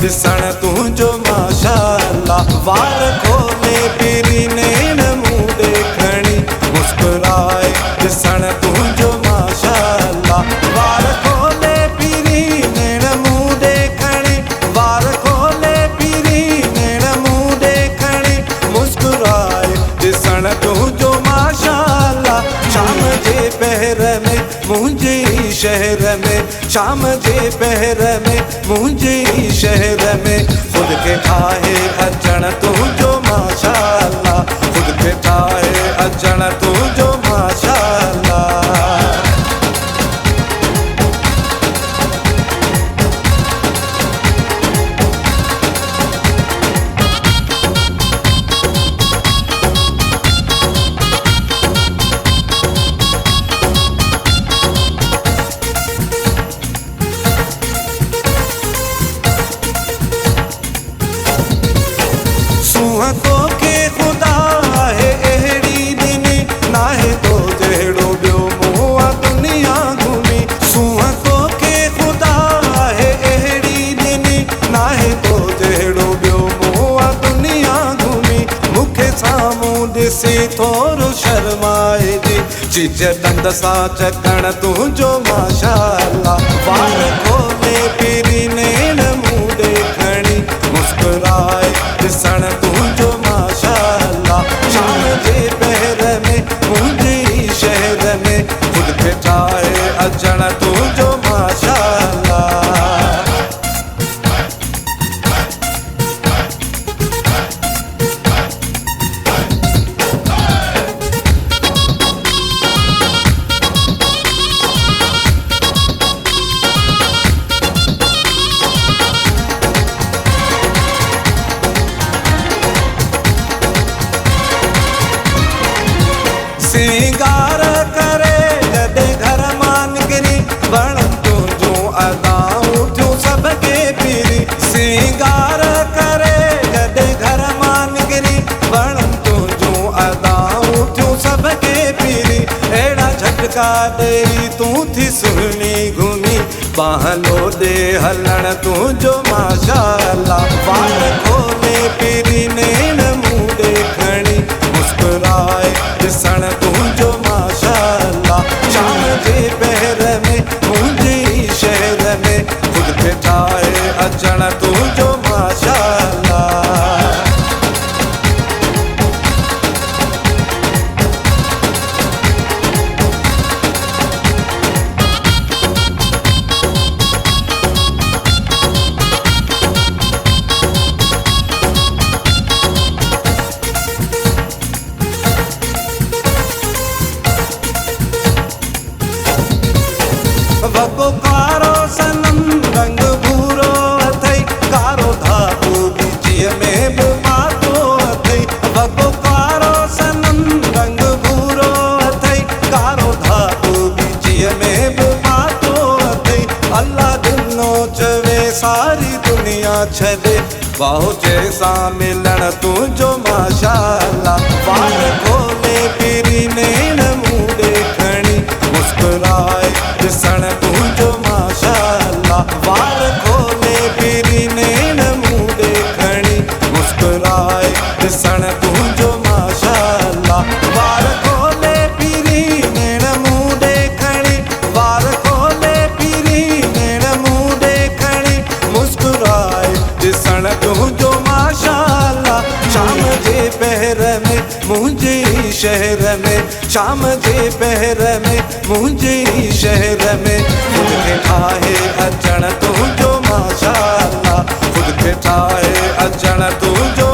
ॾिसण तुंहिंजो माशाअल्लाह। वार खोले पीरी नेण मूं ॾेखणी मुस्कुराए ॾिसण तुंहिंजो माशाअल्लाह। वार खोले पीरी नेण मूं ॾेखणी वार खोले पीरी नेण मूं ॾेखणी मुस्कुराए ॾिसण तुंहिंजो माशाअल्लाह। शाम जे पहर में मुंहिंजे शहर में शाम जे पहर में मुंहिंजे शहर में ख़ुद खे ठाहे अचण तुंहिंजो माशाअल्लाह। ख़ुद खे ठाहे अचण तुंहिंजो माशाअल्लाह। तोखे ख़ुदा आहे अहिड़ी ॾिनी नाहे तो जहिड़ो ॿियो मूं आहे दुनिया घुमी। सूंहं तोखे ख़ुदा आहे अहिड़ी ॾिनी नाहे तो जहिड़ो ॿियो मूं आहे दुनिया घुमी। मूंखे साम्हूं ॾिसी थोरो शर्माइजी चिज ॾंद सां चकण तुंहिंजो माशाअल्लाह। वार खोले पीरी नेण मूं ॾेखणी मुस्कुराए ॾिसण तुंहिंजो माशाअल्लाह। शाम जे पहर में मुंहिंजे शहर में ख़ुद खे ठाहे अचण तुंहिंजो माशाअल्लाह। सिंगार करे जॾहिं घर मां निकिरी वण तुंहिंजूं अदाऊं थियूं सबके पीरी। सिंगार करे जॾहिं घर मां निकिरी वण तुंहिंजूं अदाऊं थियूं सबके पीरी। अहिड़ा झटका ॾेई तूं थी सुहिणी घुमी बहानो ॾे हलण तुंहिंजो माशाअल्लाह। वार खोले पीरी नेण मूं ॾेखणी मुस्कुराए ॾिसण तुंहिंजो माशाअल्लाह। शाम जे पहर में मुंहिंजे शहर में ख़ुद खे ठाहे अचण तुंहिंजो माशाअल्लाह। वॻो कारो सनम रंग भूरो अथई कारो धागो बीचीअ में बि पातो अथई। वॻो कारो सनम रंग भूरो अथई कारो धागो बीचीअ में बि पातो अथई। अल्लाह ॾिनो चवे सारी दुनिया छॾे बाहो जंहिंसां मिलण तुंहिंजो माशाअल्लाह। वार खोले पीरी नेण मूं ॾेखणी मुस्कुराए ॾिसण तुंहिंजो माशाअल्लाह। वार खोले पीरी नेण मूं ॾेखणी मुस्कुराए ॾिसण तुंहिंजो माशाअल्लाह। वार खोले पीरी नेण मूं ॾेखणी वार खोले पीरी नेण मूं ॾेखणी मुस्कुराए ॾिसण तुंहिंजो माशाअल्लाह। शाम जे पहर में मुंहिंजे शहर में शाम जे पहर में मुंहिंजे शहर में ख़ुद खे ठाहे अचण तुंहिंजो माशाअल्लाह। ख़ुद खे ठाहे अचण तुंहिंजो